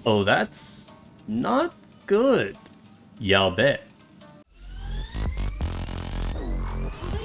Oh, that's not good. Yeah, I'll bet.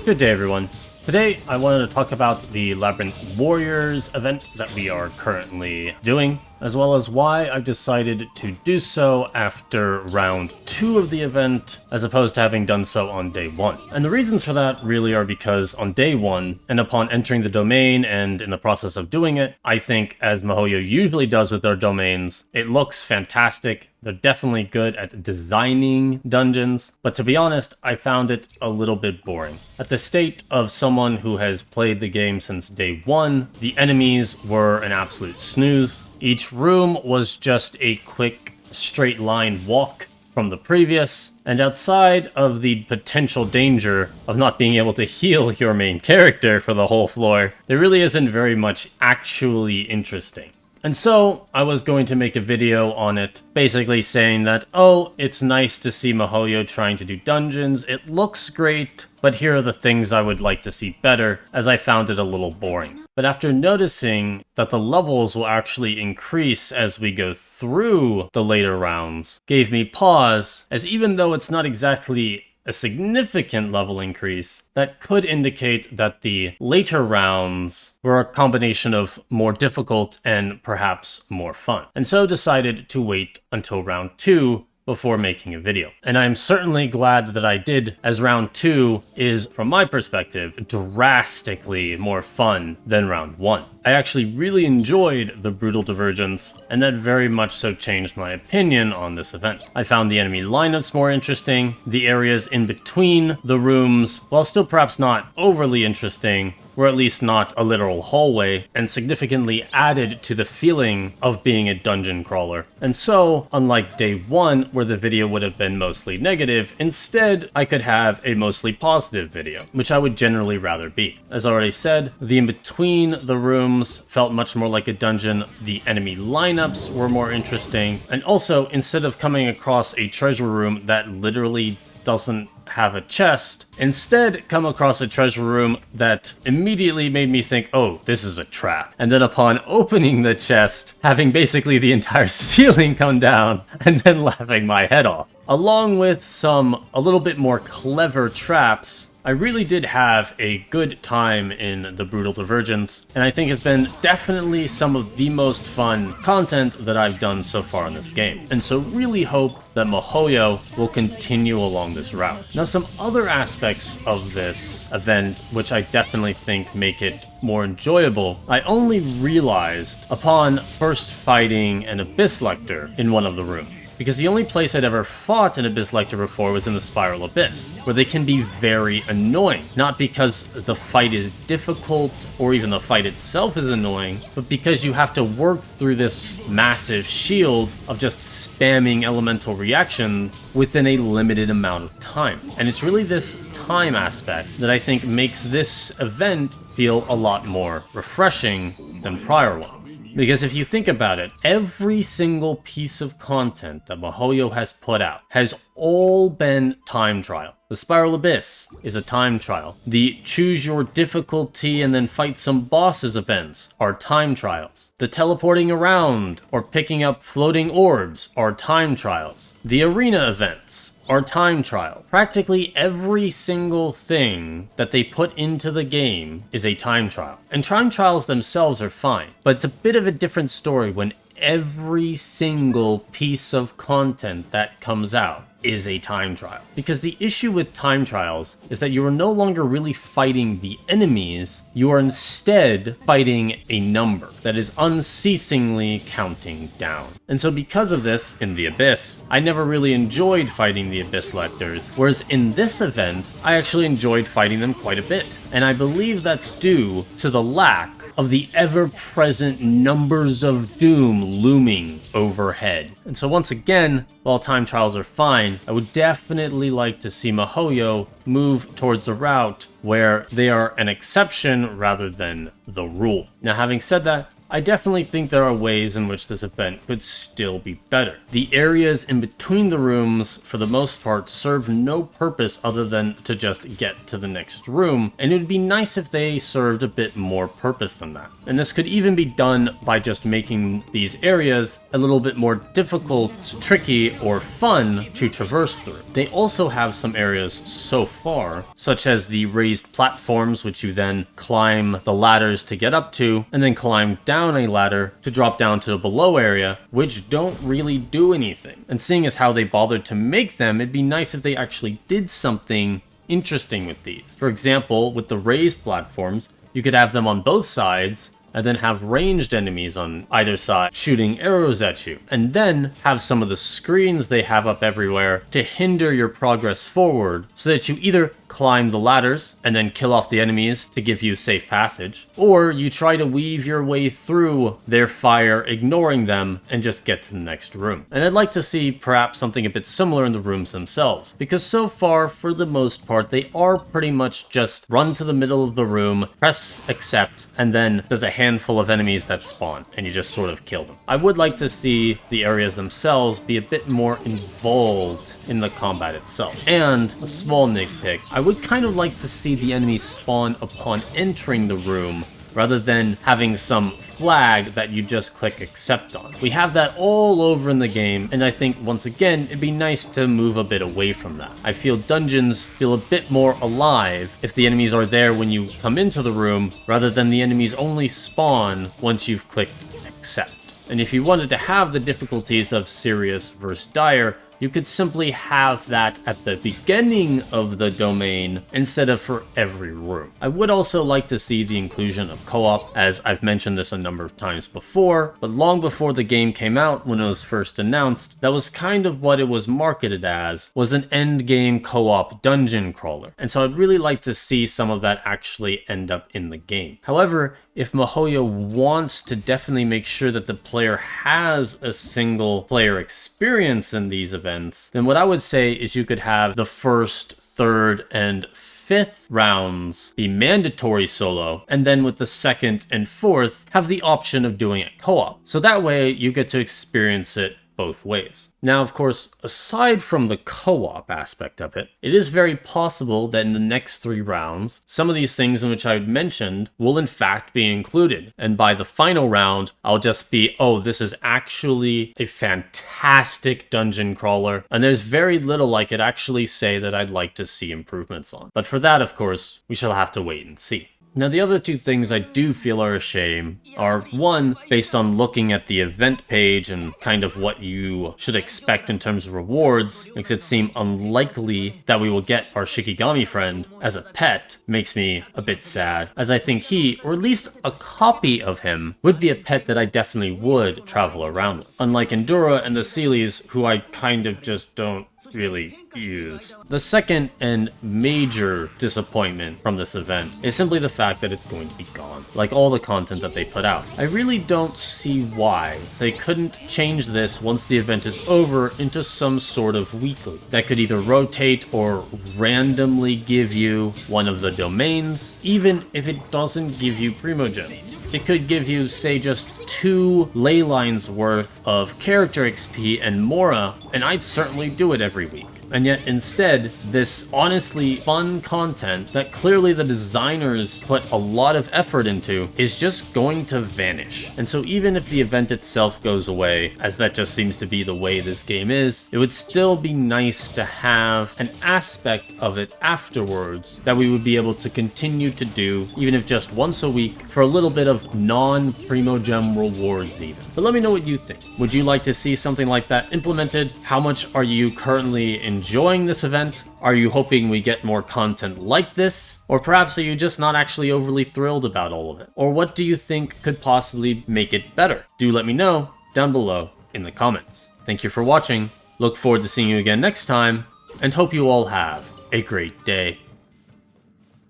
Good day, everyone. Today, I wanted to talk about the Labyrinth Warriors event that we are currently doing, as well as why I've decided to do so after round 2 of the event, as opposed to having done so on day 1. And the reasons for that really are because on day 1, and upon entering the domain and in the process of doing it, I think, as MiHoYo usually does with their domains, it looks fantastic. They're definitely good at designing dungeons, but to be honest, I found it a little bit boring. At the state of someone who has played the game since day 1, the enemies were an absolute snooze. Each room was just a quick, straight line walk from the previous, and outside of the potential danger of not being able to heal your main character for the whole floor, there really isn't very much actually interesting. And so, I was going to make a video on it, basically saying that, oh, it's nice to see MiHoYo trying to do dungeons, it looks great, but here are the things I would like to see better, as I found it a little boring. But after noticing that the levels will actually increase as we go through the later rounds, gave me pause, as even though it's not exactly a significant level increase, that could indicate that the later rounds were a combination of more difficult and perhaps more fun. And so decided to wait until round 2 before making a video. And I'm certainly glad that I did, as round 2 is, from my perspective, drastically more fun than round 1. I actually really enjoyed the Brutal Divergence, and that very much so changed my opinion on this event. I found the enemy lineups more interesting, the areas in between the rooms, while still perhaps not overly interesting, were at least not a literal hallway, and significantly added to the feeling of being a dungeon crawler. And so, unlike day 1, where the video would have been mostly negative, instead I could have a mostly positive video, which I would generally rather be. As already said, the in-between the rooms felt much more like a dungeon, the enemy lineups were more interesting, and also, instead of coming across a treasure room that literally doesn't have a chest, instead come across a treasure room that immediately made me think, oh, this is a trap. And then upon opening the chest, having basically the entire ceiling come down, and then laughing my head off. Along with some a little bit more clever traps, I really did have a good time in the Brutal Divergence, and I think it's been definitely some of the most fun content that I've done so far in this game. And so really hope that MiHoYo will continue along this route. Now, some other aspects of this event, which I definitely think make it more enjoyable, I only realized upon first fighting an Abyss Lector in one of the rooms. Because the only place I'd ever fought an Abyss Lector before was in the Spiral Abyss, where they can be very annoying. Not because the fight is difficult, or even the fight itself is annoying, but because you have to work through this massive shield of just spamming elemental reactions within a limited amount of time. And it's really this time aspect that I think makes this event feel a lot more refreshing than prior ones. Because if you think about it, every single piece of content that MiHoYo has put out has all been time trial. The Spiral Abyss is a time trial. The choose your difficulty and then fight some bosses events are time trials. The teleporting around or picking up floating orbs are time trials. The arena events are time trial. Practically every single thing that they put into the game is a time trial. And time trials themselves are fine, but it's a bit of a different story when every single piece of content that comes out is a time trial. Because the issue with time trials is that you are no longer really fighting the enemies, you are instead fighting a number that is unceasingly counting down. And so because of this, in the Abyss, I never really enjoyed fighting the Abyss Lectors, whereas in this event, I actually enjoyed fighting them quite a bit. And I believe that's due to the lack of the ever-present numbers of doom looming overhead. And so once again, while time trials are fine, I would definitely like to see MiHoYo move towards the route where they are an exception rather than the rule. Now, having said that, I definitely think there are ways in which this event could still be better. The areas in between the rooms, for the most part, serve no purpose other than to just get to the next room, and it would be nice if they served a bit more purpose than that. And this could even be done by just making these areas a little bit more difficult, tricky, or fun to traverse through. They also have some areas so far, such as the raised platforms, which you then climb the ladders to get up to, and then climb down a ladder to drop down to the below area, which don't really do anything. And seeing as how they bothered to make them, it'd be nice if they actually did something interesting with these. For example, with the raised platforms, you could have them on both sides, and then have ranged enemies on either side shooting arrows at you, and then have some of the screens they have up everywhere to hinder your progress forward, so that you either climb the ladders and then kill off the enemies to give you safe passage, or you try to weave your way through their fire, ignoring them, and just get to the next room. And I'd like to see perhaps something a bit similar in the rooms themselves, because so far, for the most part, they are pretty much just run to the middle of the room, press accept, and then there's a handful of enemies that spawn, and you just sort of kill them. I would like to see the areas themselves be a bit more involved in the combat itself. And a small nitpick, I would kind of like to see the enemies spawn upon entering the room, rather than having some flag that you just click accept on. We have that all over in the game, and I think once again, it'd be nice to move a bit away from that. I feel dungeons feel a bit more alive if the enemies are there when you come into the room, rather than the enemies only spawn once you've clicked accept. And if you wanted to have the difficulties of serious versus dire, you could simply have that at the beginning of the domain instead of for every room. I would also like to see the inclusion of co-op, as I've mentioned this a number of times before, but long before the game came out, when it was first announced, that was kind of what it was marketed as, was an endgame co-op dungeon crawler. And so I'd really like to see some of that actually end up in the game. However, if MiHoYo wants to definitely make sure that the player has a single player experience in these events, then what I would say is you could have the first, third, and fifth rounds be mandatory solo, and then with the second and fourth, have the option of doing it co-op. So that way you get to experience it both ways. Now, of course, aside from the co-op aspect of it, it is very possible that in the next 3 rounds, some of these things in which I've mentioned will in fact be included. And by the final round, I'll just be, oh, this is actually a fantastic dungeon crawler, and there's very little I could actually say that I'd like to see improvements on. But for that, of course, we shall have to wait and see. Now, the other 2 things I do feel are a shame are, one, based on looking at the event page and kind of what you should expect in terms of rewards, makes it seem unlikely that we will get our Shikigami friend as a pet. Makes me a bit sad, as I think he, or at least a copy of him, would be a pet that I definitely would travel around with. Unlike Endura and the Sealies, who I kind of just don't really use. The second and major disappointment from this event is simply the fact that it's going to be gone, like all the content that they put out. I really don't see why they couldn't change this once the event is over into some sort of weekly that could either rotate or randomly give you one of the domains, even if it doesn't give you Primogems. It could give you, say, just 2 ley lines worth of character XP and Mora, and I'd certainly do it every week. And yet instead, this honestly fun content that clearly the designers put a lot of effort into is just going to vanish. And so even if the event itself goes away, as that just seems to be the way this game is, it would still be nice to have an aspect of it afterwards that we would be able to continue to do, even if just once a week, for a little bit of non-Primogem rewards even. But let me know what you think. Would you like to see something like that implemented? How much are you currently enjoying this event? Are you hoping we get more content like this? Or perhaps are you just not actually overly thrilled about all of it? Or what do you think could possibly make it better? Do let me know down below in the comments. Thank you for watching. Look forward to seeing you again next time, and hope you all have a great day.